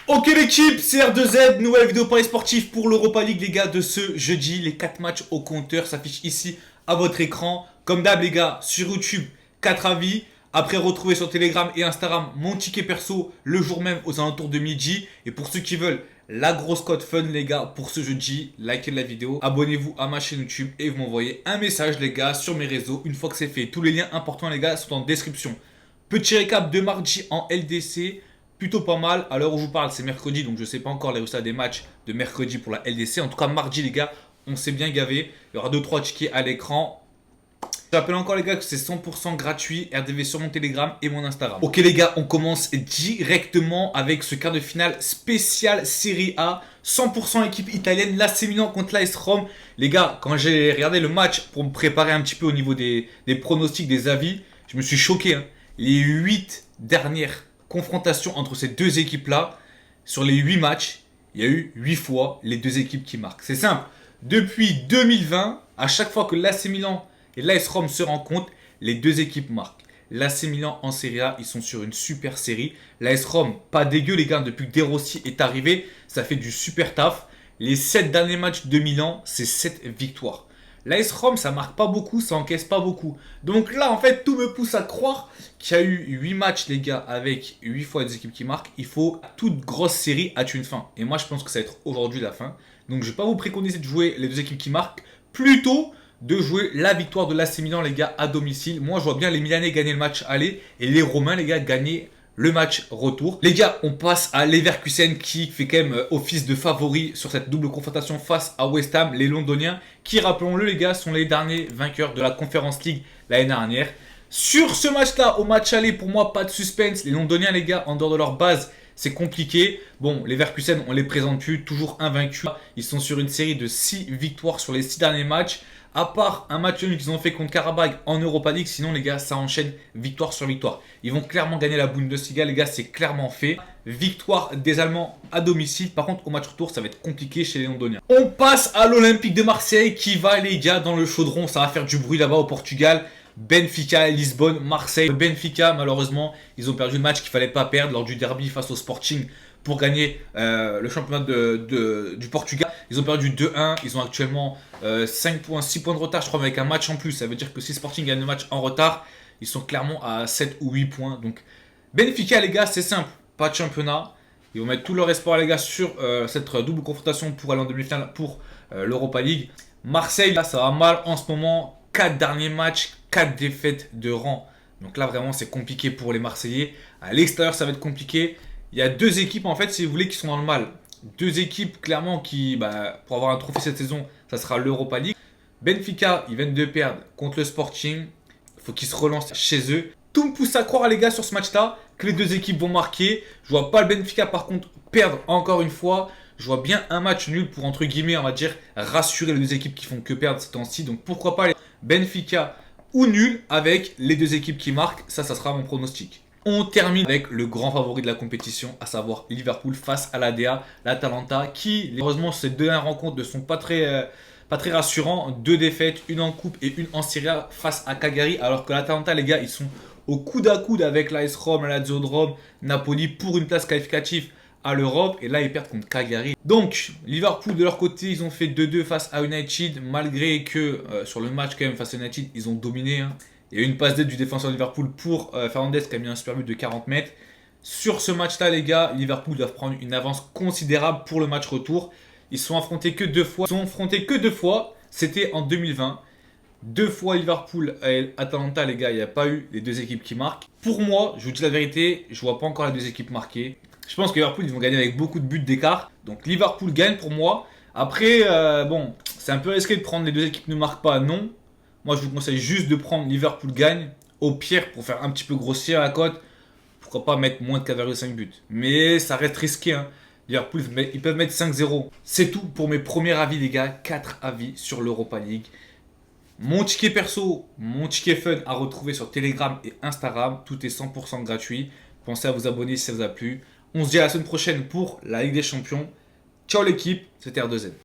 Ok l'équipe, c'est R2Z, nouvelle vidéo paris sportif pour l'Europa League les gars de ce jeudi. Les 4 matchs au compteur s'affichent ici à votre écran. Comme d'hab les gars, sur YouTube, 4 avis. Après retrouver sur Telegram et Instagram mon ticket perso le jour même aux alentours de midi. Et pour ceux qui veulent la grosse cote fun les gars pour ce jeudi, likez la vidéo, abonnez-vous à ma chaîne YouTube et vous m'envoyez un message les gars sur mes réseaux une fois que c'est fait. Tous les liens importants les gars sont en description. Petit récap de mardi en LDC. Plutôt pas mal, à l'heure où je vous parle c'est mercredi, donc je ne sais pas encore les résultats des matchs de mercredi pour la LDC. En tout cas mardi les gars, on s'est bien gavé. Il y aura 2-3 tickets à l'écran. Je rappelle encore les gars que c'est 100% gratuit, RDV sur mon Telegram et mon Instagram. Ok les gars, on commence directement avec ce quart de finale spécial Serie A. 100% équipe italienne, l'AC Milan contre l'AS Rome. Les gars, quand j'ai regardé le match pour me préparer un petit peu au niveau des pronostics, des avis, je me suis choqué. Hein. Les 8 dernières confrontation entre ces deux équipes-là, sur les 8 matchs, il y a eu 8 fois les deux équipes qui marquent. C'est simple. Depuis 2020, à chaque fois que l'AC Milan et l'AS Rome se rencontrent, les deux équipes marquent. L'AC Milan en Serie A, ils sont sur une super série. L'AS Rome, pas dégueu les gars, depuis que De Rossi est arrivé, ça fait du super taf. Les 7 derniers matchs de Milan, c'est 7 victoires. L'AS Rome, ça marque pas beaucoup, ça encaisse pas beaucoup. Donc là, en fait, tout me pousse à croire qu'il y a eu 8 matchs, les gars, avec 8 fois des équipes qui marquent. Il faut, toute grosse série a une fin. Et moi, je pense que ça va être aujourd'hui la fin. Donc, je vais pas vous préconiser de jouer les deux équipes qui marquent. Plutôt de jouer la victoire de l'AC Milan, les gars, à domicile. Moi, je vois bien les Milanais gagner le match aller et les Romains, les gars, gagner le match retour. Les gars, on passe à Leverkusen qui fait quand même office de favori sur cette double confrontation face à West Ham, les Londoniens, qui, rappelons-le les gars, sont les derniers vainqueurs de la Conference League l'année dernière. Sur ce match-là, au match aller, pour moi, pas de suspense. Les Londoniens, les gars, en dehors de leur base, c'est compliqué. Bon, les Leverkusen, on les présente plus, toujours invaincus. Ils sont sur une série de 6 victoires sur les 6 derniers matchs. À part un match nul qu'ils ont fait contre Karabakh en Europa League, sinon les gars, ça enchaîne victoire sur victoire. Ils vont clairement gagner la Bundesliga, les gars, c'est clairement fait. Victoire des Allemands à domicile. Par contre, au match retour, ça va être compliqué chez les Londoniens. On passe à l'Olympique de Marseille qui va, les gars, dans le chaudron. Ça va faire du bruit là-bas au Portugal. Benfica, Lisbonne, Marseille. Benfica, malheureusement, ils ont perdu le match qu'il ne fallait pas perdre lors du derby face au Sporting pour gagner le championnat du Portugal. Ils ont perdu 2-1. Ils ont actuellement 5 points, 6 points de retard, je crois, avec un match en plus. Ça veut dire que si Sporting gagne le match en retard, ils sont clairement à 7 ou 8 points. Donc, Benfica, les gars, c'est simple. Pas de championnat. Ils vont mettre tout leur espoir, les gars, sur cette double confrontation pour aller en demi-finale pour l'Europa League. Marseille, là, ça va mal en ce moment. 4 derniers matchs, 4 défaites de rang. Donc là, vraiment, c'est compliqué pour les Marseillais. À l'extérieur, ça va être compliqué. Il y a deux équipes, en fait, si vous voulez, qui sont dans le mal. Deux équipes, clairement, qui, pour avoir un trophée cette saison, ça sera l'Europa League. Benfica, ils viennent de perdre contre le Sporting. Il faut qu'ils se relancent chez eux. Tout me pousse à croire, les gars, sur ce match-là, que les deux équipes vont marquer. Je vois pas le Benfica, par contre, perdre encore une fois. Je vois bien un match nul pour, entre guillemets, on va dire, rassurer les deux équipes qui font que perdre ces temps-ci. Donc, pourquoi pas les Benfica ou nul avec les deux équipes qui marquent. Ça sera mon pronostic. On termine avec le grand favori de la compétition, à savoir Liverpool face à l'ADA, l'Atalanta, qui, heureusement, ces deux rencontres ne sont pas très rassurants. 2 défaites, une en coupe et une en Serie A face à Cagliari, alors que l'Atalanta, les gars, ils sont au coude à coude avec l'AS Rome, la Lazio de Rome, Napoli pour une place qualificative à l'Europe. Et là, ils perdent contre Cagliari. Donc, Liverpool, de leur côté, ils ont fait 2-2 face à United, malgré que sur le match, quand même, face à United, ils ont dominé. Hein. Il y a eu une passe d'aide du défenseur de Liverpool pour Fernandes qui a mis un super but de 40 mètres. Sur ce match-là, les gars, Liverpool doivent prendre une avance considérable pour le match retour. Ils se sont affrontés que 2 fois. C'était en 2020. 2 fois Liverpool et Atalanta, les gars, il n'y a pas eu les deux équipes qui marquent. Pour moi, je vous dis la vérité, je ne vois pas encore les deux équipes marquer. Je pense que Liverpool, ils vont gagner avec beaucoup de buts d'écart. Donc Liverpool gagne pour moi. Après, bon, c'est un peu risqué de prendre les deux équipes qui ne marquent pas, non. Moi, je vous conseille juste de prendre Liverpool gagne. Au pire, pour faire un petit peu grossier la cote, pourquoi pas mettre moins de 4,5 buts. Mais ça reste risqué. Hein. Liverpool, ils peuvent mettre 5-0. C'est tout pour mes premiers avis, les gars. 4 avis sur l'Europa League. Mon ticket perso, mon ticket fun à retrouver sur Telegram et Instagram. Tout est 100% gratuit. Pensez à vous abonner si ça vous a plu. On se dit à la semaine prochaine pour la Ligue des Champions. Ciao l'équipe, c'était R2Z.